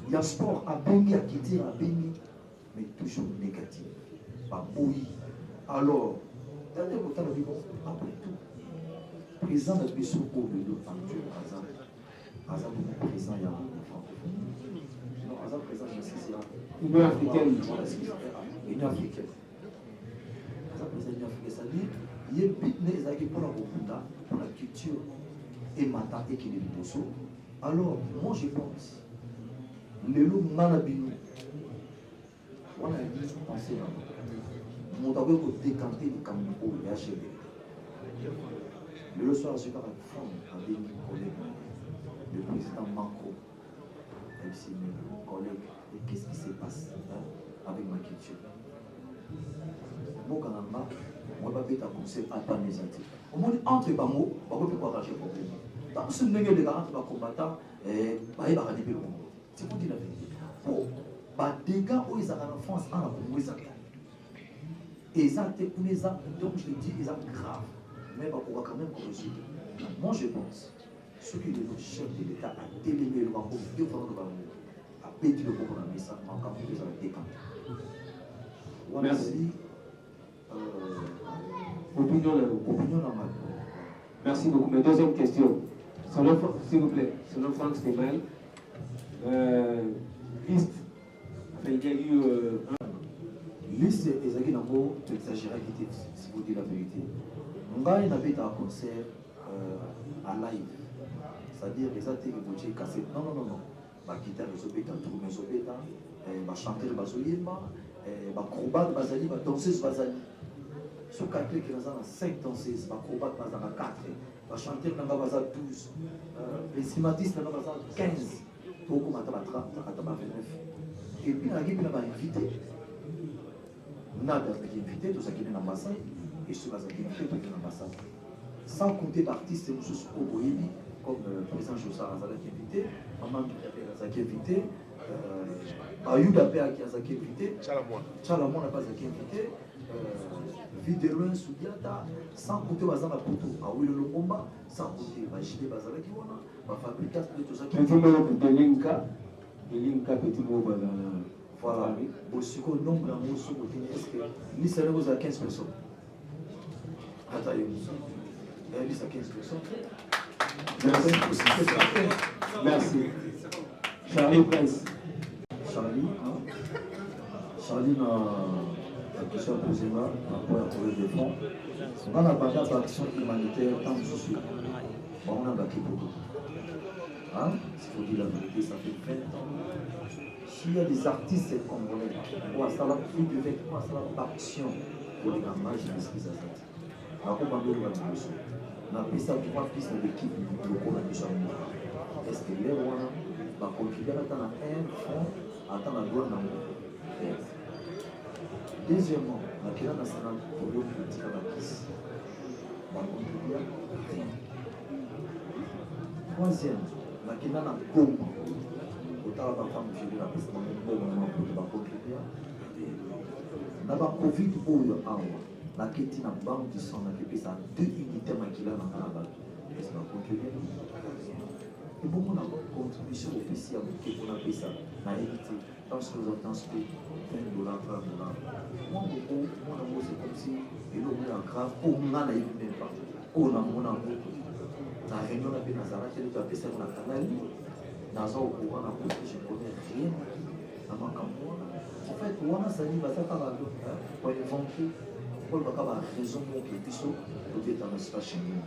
il y a sport à Benga qui tire à Benga mais toujours négatif pas bouilli alors dans les temps après tout présent de Bissou pour le dos en Dieu Azam présent il y a non Azam présent je sais c'est là Union africaine Union africaine Azam présent Union africaine c'est-à-dire il y a business avec pour la culture et matin et qui est le alors moi je pense le loup manabinu on a dit penser mon d'abord décanter du camion pour le HLD le soir je vais avec mes collègues le président Manko MC mes collègues et qu'est-ce qui se passe avec ma culture moi quand on a moi pas bête à conseil à pas mes antiques au moins entre les mots on peut pas arranger le problème dans ce milieu de 40 combattants et bah il va arriver le monde c'est pour dire la vérité pour bah des gars où ils sont en France en Congo ils sont et ça c'est pour les gens donc je dis ils sont graves mais bah on va quand même corriger moi je pense ce que le chef de l'État a délégué le Congo deux fois le Congo a pété le Congo dans le sang en Congo ils ont décanté merci opinion normale. Merci beaucoup. Ma deuxième question, s'il vous plaît, selon Franck Stéphane, liste, enfin, il y a eu liste ezaki nango exagéré si vous dites la vérité. Ngai n'avait un concert à live, c'est-à-dire les athées qui vont casser. Non. Ma guitare ezobeta, tourne ezobeta, ma chanteur bazoyemba, ma acrobate bazali, ma danseuse bazali. Sur 4 qui sont 5 danseuses, ma acrobate bazali 4, ma chanteur n'a pas 12, les cinématistes n'a pas 15, tout comme à 29. Et puis, il y a invité. Nada qui est invité, tout ça qui est dans l'ambassade, et ceux qui sont invités, tout qui est dans l'ambassade. Sans compter l'artiste, comme le président Jossar Azala qui est invité, Maman qui est invité, Ayouda Péa qui est invité, Chalamon n'a pas été invité, Videloin Soudiata, sans compter Bazana Poto, Aouilo Lomba, sans compter Bajide Bazala qui va fabriquer tout ça qui est Linka petit mot voilà, aussi qu'au nombre d'un mot sur le est-ce que l'Israël vous a 15 personnes. Attendez, elle est à 15 personnes. Merci. Charlie Prince. Charlie a question posée là, pour la trouver des fonds. On a parlé de l'action humanitaire dans le social. on a baqué pour tout. Hein? Il faut dire la vérité, ça fait 20 ans. S'il y a des artistes congolais, on a plus de 20 ans, ça va action pour les gamins, je pense qu'ils ont. On a commandé le Bambuso. On a pris ça 3 pistes d'équipe locaux à Bichon. Est-ce que les Rwanda va contribuer à un fonds, à la douane dans le monde? Deuxièmement, la Kira nationale pour le politique à la crise va contribuer à rien. Troisième, la Kira n'a pas de autant la femme qui la piste dans le gouvernement pour contribuer à rien. La Covid pour le Awa, la Keti n'a pas de sang, la Keti a 2 unités maquillées dans la balle. Est-ce que va contribuer? Et beaucoup de contributions officielles pour la paix, la réalité, parce que nous avons $20, $30. Moi, c'est comme si il y a un grave, on n'a même pas. On a mon amour. La réunion de Nazareth, elle doit passer dans la canal. Nazareth, au courant, je ne connais rien. En fait, on a sali, va faire par là, pour inventer, pour avoir raison pour que puisse être dans l'espace chez nous.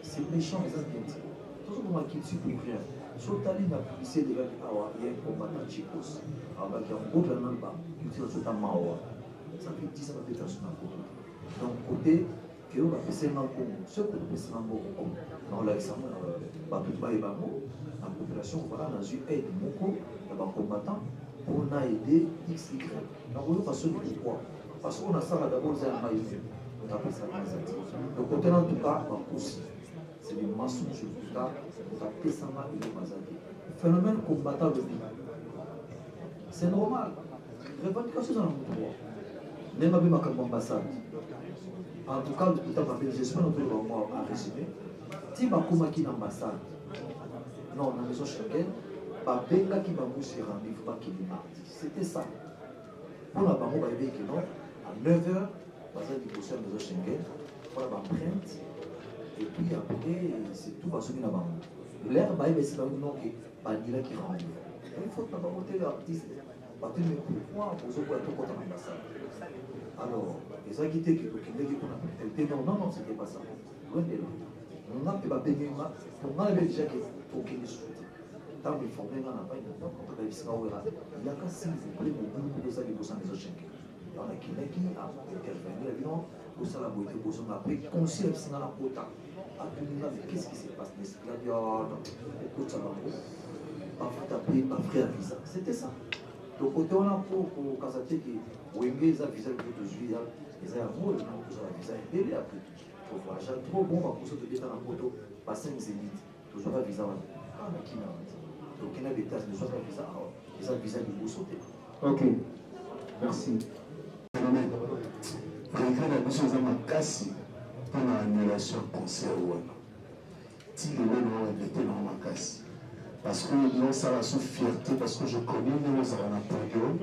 C'est méchant, les gens. Tout le monde qui tue pour rien. Sur ta ligne, la publicité de l'Awa, il y a un combattant Chikos. Alors, il y a un autre Namba qui tire sur ta Mawa. Ça fait 10 ans que tu as sur la côte. Donc, côté, que on va passer dans le Congo. Ce que nous passons dans le Congo, dans l'examen, la population, voilà, dans une aide, beaucoup, il y a un combattant pour aider XY. Donc, on va passer du pourquoi. Parce qu'on a ça d'abord, c'est un maïs. On appelle ça un maïs. Donc, côté, en tout cas, on va aussi. C'est des mensonges sur tout ça, pour appeler ça mal et le bazarder. Phénomène combattant le pays. C'est normal. Revendication dans le droit. Même avec ma ambassade. En tout cas, j'espère que nous allons résumer. Si ma qui est ambassade, non, dans la maison chacun, pas benga qui m'a moussé rendez-vous, pas qui est artiste. C'était ça. Pour la banque, on va dire que non, à 9h, bazar du poste à la maison Schengen, pour la printe. Et puis après, c'est tout va se mettre là-bas. L'air, c'est un nom qui est qui rend. Il faut pas monter l'artiste. Parce que pourquoi vous avez tout contre l'ambassade? Alors, les agités qui ont été non, c'était pas ça. Loin de là. On a pu baigner, on a déjà qu'il faut qu'il soit. Tant que formé, on n'a pas une autre, on a il y a qu'à s'il vous plaît, vous pouvez aller pour ça, les autres. Il y en a qui a intervenu, évidemment, pour ça, la beauté, pour ça, on a pris conscience, c'est dans la quota. Qu'est-ce qui se passe? L'esclavage, écoute, ça va pas frère visa. C'était ça. Donc, quand on a pour Kazate qui ont aimé les visa le 12 juillet, ils ont amour, ils ont visa et les après. Pour voyager trop bon, on va pousser de bien dans la moto, passer une zénith, toujours pas visa. Ah, mais qui n'a pas dit? Donc, il y a des tasses, mais soit pas visa, ils ont visa, ils vont sauter. Ok, merci. Regret la mission de Makassi pour l'annulation concert. Si le monde était dans Makassi. Parce que nous, ça va sous fierté, parce que je connais nos podium,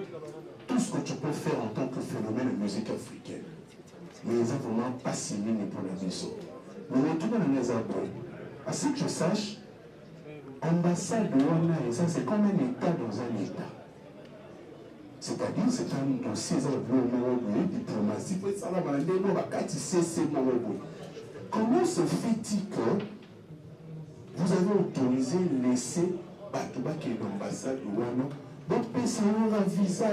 tout ce que tu peux faire en tant que phénomène de musique africaine. Mais ils n'ont vraiment pas signé pour la mission. Mais retournons dans les arbres. À ce que je sache, ambassade de Wana, c'est comme un État dans un État. C'est-à-dire, c'est un dossier de diplomatie. Comment se fait-il que vous avez autorisé laisser Batouba qui est l'ambassade de Wana, donc personne n'a un visa?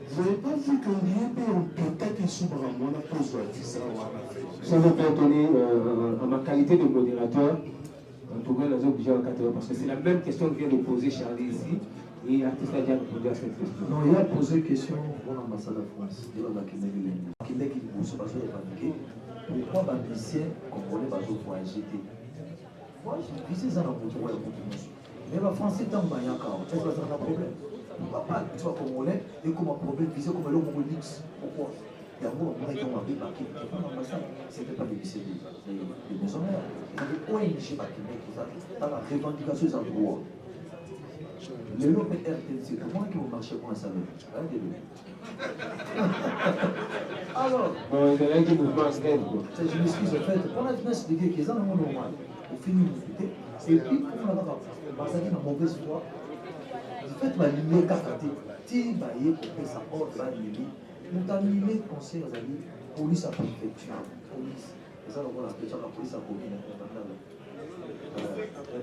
Vous n'avez pas vu qu'on peut-être qu'ils sont vraiment à cause de visa Wana? Je vous plaît, Tony, en ma qualité de modérateur, en tout cas, nous sommes obligés à 4 heures, parce que c'est la même question que vient de poser Charlie ici. Et l'artiste a déjà répondu à cette question. Non, il a posé question pour l'ambassade de France. Il a Québec qui ne se passe pas pourquoi les musiciens congolais vont voyager? Moi, je dis ça dans le monde. Mais les Français sont en Yaka, c'est un problème. Pourquoi tu vas congolais et comme un problème, visé comme le Mongolix? Pourquoi? Il y a beaucoup de gens qui ont été dans l'ambassade. Ce n'était pas des lycées des maisons mères. Il y avait ONG à Québec qui dans la revendication des endroits. Le lot RTC, comment est-ce que vous marchez pour un salaire? Alors, je m'excuse en fait, on a bien expliqué qu'ils ont un monde normal. Au final, et puis, on a une mauvaise foi. En fait, ma lignée cacatée, si vous voyez que ça porte la lignée, nous avons lignée conseil aux amis, police à préfecture, police. Et ça, on a appelé ça la police à commune.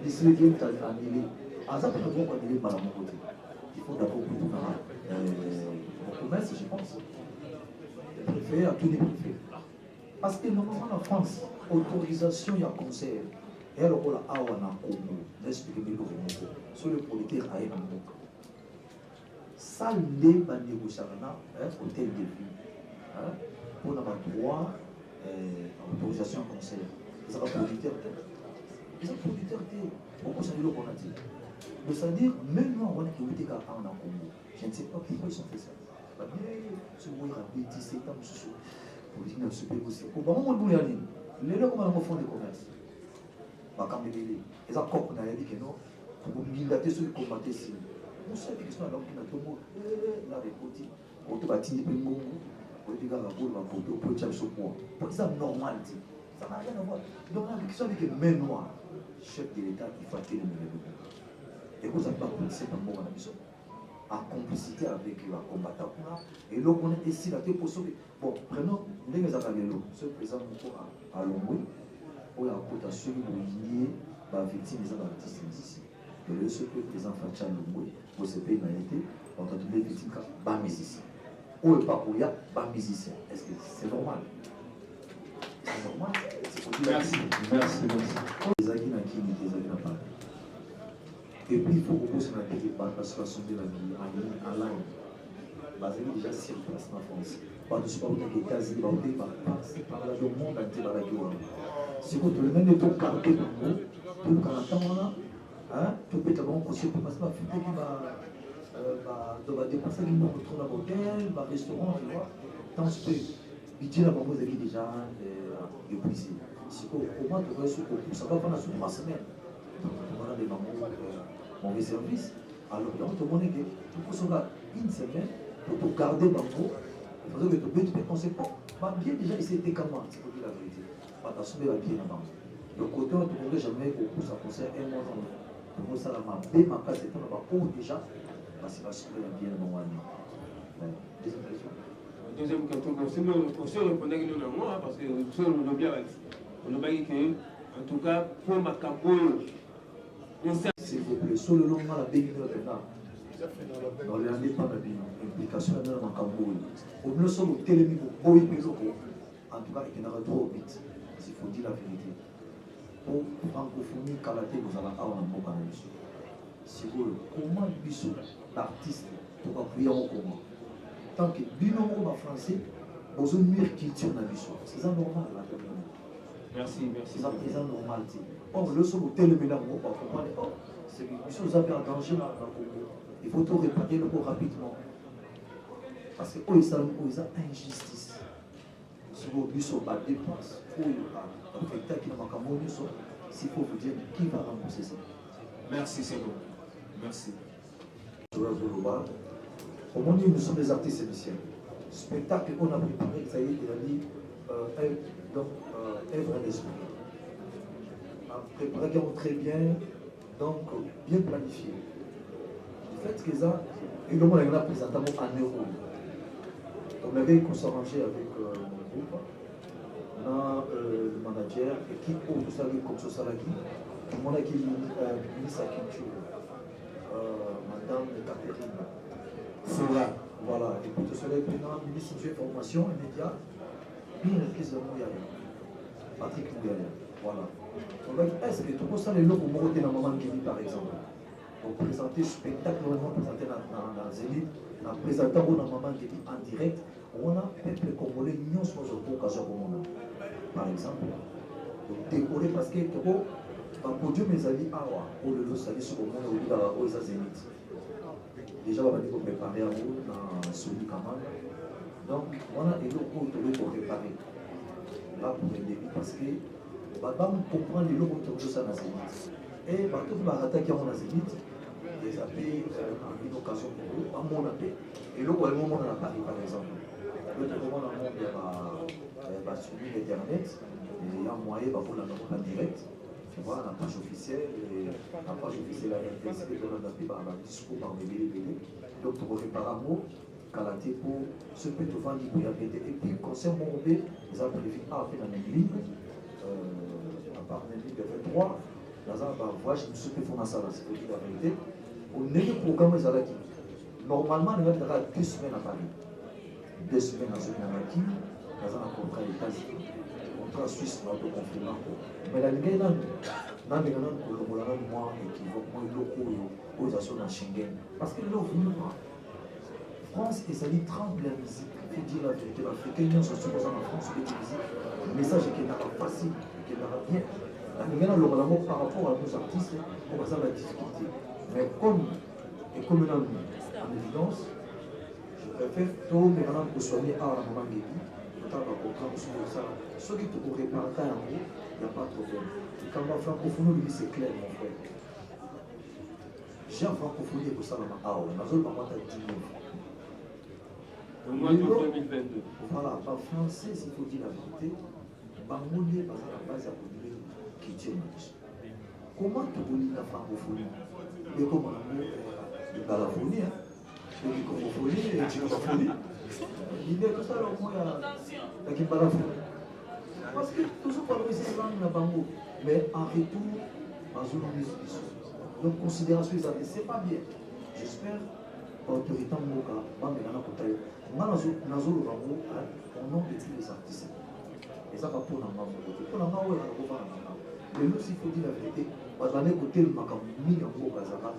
d'ici le game, tu as annulé. À ça, tu as annulé par mon côté. Il faut d'abord que tu aies commerce, je pense. Les préfets, à tous les préfets. Parce que normalement, en France, autorisation, il y a conseil. Et alors, on a Congo, sur le prolétaire à Emmanuel. Ça, les négociations, hôtel de vie, on a droit à l'autorisation conseil. Ils ont producteur. Ils ont producteur. Beaucoup ça dit le qu'on a dit. Mais ça veut dire, même nous, on a été en Congo. Je ne sais pas pourquoi ils ont fait ça. Ce mot est rapide, 17 ans, pour dire que ce pays aussi. Au moment où on a dit, les gens ont fond de commerce. Quand ils ont compris, ils ont dit que non, pour militer sur le combat, c'est. On sait que c'est un homme qui n'a pas de mots. Là, les petits, on te bâtit des pénaux, on te garde la boule, on te peut tirer sur moi. Pour ça, normal, ça n'a rien à voir. Donc, la question est que même noir, chef de l'État, il faut attirer le niveau. Et vous n'avez pas compris dans mon mission. En complicité avec les combattants. Et là, on est ici, là, pour sauver. Bon, prenons les amis, ce présent à Lomoué, où il y a un côté assuré pour lier la victime des artistes ici. Et le seul président Facha Lomoué, pour ce pays été, on a tous les victimes qui sont musiciens. Ou pas pour y a pas musicien. Est-ce que c'est normal? C'est normal? Merci. Merci. Les amis qui n'ont pas. Et puis il faut que vous se mettez par la situation de la vie en ligne. Vous avez déjà 6 places en France. Pas de sport aux États-Unis, par là le monde entier dans la gueule. Si vous le même temps garder pour vous, tout quand on a, tout peut être bon possible parce que va dépasser le monde dans l'hôtel, dans le restaurant, tu vois. Tant que budget là, vous avez déjà épuisé. Si au moins tu vois ça va prendre sur 3 semaines. On a des mauvais services. Alors, il y a tout le monde qui pour sauver une semaine, pour te garder dans l'eau, il faut que tu peux te penser pas. Bien déjà, il s'était comment, c'est pour dire la vérité. Pas t'assumer la bien avant. Le côté, on ne jamais pour ça concerne un mois dans l'eau. Pour ça, la main, ma place, c'est pour la déjà, parce qu'il va se faire bien dans l'année. Deuxième question. Deuxième question, on se répondait que nous avons, parce que on a bien que, en tout cas, pour ma campagne, s'il vous plaît, sur le long de la bénédiction de l'État, dans les années par l'implication de la campagne, au mieux, sur le télémique, en tout cas, il y en aura trop vite, s'il faut dire la vérité. Pour francophonie, Kalaté, vous allez avoir un mot canal. Si vous comment l'artiste pour appuyer au comment tant que binombre en français, vous avez une meilleure culture dans la c'est ça normal là. Merci. C'est ça normal. Or, le seul hôtel le ménage, on va comprendre, c'est que les choses avaient un danger dans le Congo. Il faut tout réparer le coup rapidement. Parce que eux, ils ont injustice. Si vous avez sur la dépense, il faut affecter qui n'a pas qu'à s'il faut vous dire qui va rembourser ça. Merci, c'est bon. Merci. Au monde, nous sommes des artistes émissions. Spectacle qu'on a préparé, ça y est, il a dit œuvre d'esprit. Préparé très bien, donc bien planifié. Le fait que ça, et le monde a présenté en euro. On avait s'arrangé avec mon groupe, on a le manager, équipe pour tout ça, comme ça, on a qui ministre de la Culture, Madame Catherine. Voilà, et puis tout cela, le ministre de l'Information immédiate, puis une crise de Mouyaya, Patrick Mouyaya. Voilà. Donc, est-ce que tout ça, les gens pour monter dans le moment qui par exemple, pour présenter le spectacle, on va présenter dans Zénith, en présentant dans le moment qui en direct, on a peuple congolais, nous sommes au occasion comme on a. Par exemple, donc décorer parce que pour Dieu mes amis, pour le lot, ça dit sur le monde, aux Zénith. Déjà, on va dire qu'on préparer à vous dans celui Kamal. Donc, on a des gens pour préparer. Là, pour le début, parce que on comprend les lots autour de ça dans la Zénith. Et tout le monde qui est en Zénith, ils avaient une occasion pour eux, à mon appel. Et là, au moment à Paris, par exemple, l'autre moment, il y a sur Internet, il y a un moyen pour la en direct. Tu vois, la page officielle, la page officielle a été par le discours par les BD. Donc, pour préparer un mot, Kalaté pour ce que tu vas dire pour y arrêter. Et puis, concernant mon bébé, ils ont prévu à faire dans une ligne, à part une ligne de 23, voyage je suis fait ça là, c'est la vérité. On est le programme est là. Normalement, on va 2 semaines à Paris. 2 semaines à Sokinamaki, dans un contrat États-Unis. Contrat suisse, on va confirmer. Mais la Ligue est là. Dans les gens qui ont moi équivoquement locaux aux actions dans Schengen. Parce que là, France et ça dit tremble la musique. Il faut dire la vérité. L'Africain, sont supposés en France, c'est la musique. Le message est qu'il n'a pas facile, qu'il n'a pas bien. Maintenant, le Roland par rapport à nos artistes, on va savoir la difficulté. Mais comme nous en évidence, je préfère tout les gens pour soigner à la maman Guébi, notamment au contrat sur ça. Ceux qui te réparent en haut, il n'y a pas de problème. Quand on va francophonie, lui, c'est clair, mon frère. J'ai en francophonie pour ça, maman. Ah, on a besoin de maman à 10 000. Au mois d'août 2022. Voilà, en français, s'il faut dire la vérité, Bangoulé, parce que la base à Bangoulé, qui tient comment tu voulais la francophonie? Et comment dans la phonie, hein? Et comme phonie, et tu vas phonie. Il y a que ça, au moins, il y a qui va la phonie. Parce que toujours par le ces langues, Bango, mais en retour, dans une musique, donc considération, c'est pas bien. J'espère, autorité en Moka, Bangana Kotaï, Nazolo Bango, au nom de tous les artistes. Et ça va pour la maman. Pour la maman, on va la mais nous, s'il faut dire la vérité, on va aller côté le Makamuni en Moka, papa,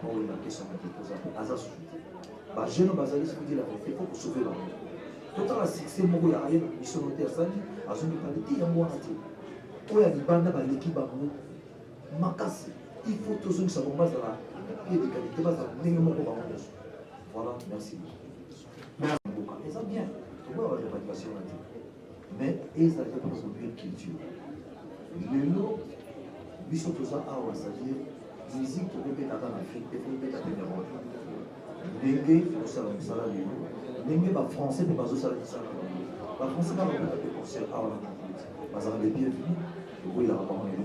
on a la question de poser à sa société. Je ne vais pas dire la vérité, il faut sauver la vie. Tout à l'heure, c'est mon gars, il y a une mission de terre, à son état, il y a un mois. Il y a des bandes à l'équipe à nous. Il faut toujours que ça vous base dans la pied de qualité, base dans le numéro de voilà, merci. Merci beaucoup. Et ça bien, tu vois, il y a pas de passion là. Mais ils ont pour produire culture. Le lot, ils sont tous ça, c'est-à-dire, musique pour répéter dans l'Afrique, il faut répéter à Ténéron. Dengue, il faut savoir ça là. Dengue, le français, il faut pas savoir ça là. Le français, il faut répéter des concerts à la parce que les bienvenus, il y a un rapport avec les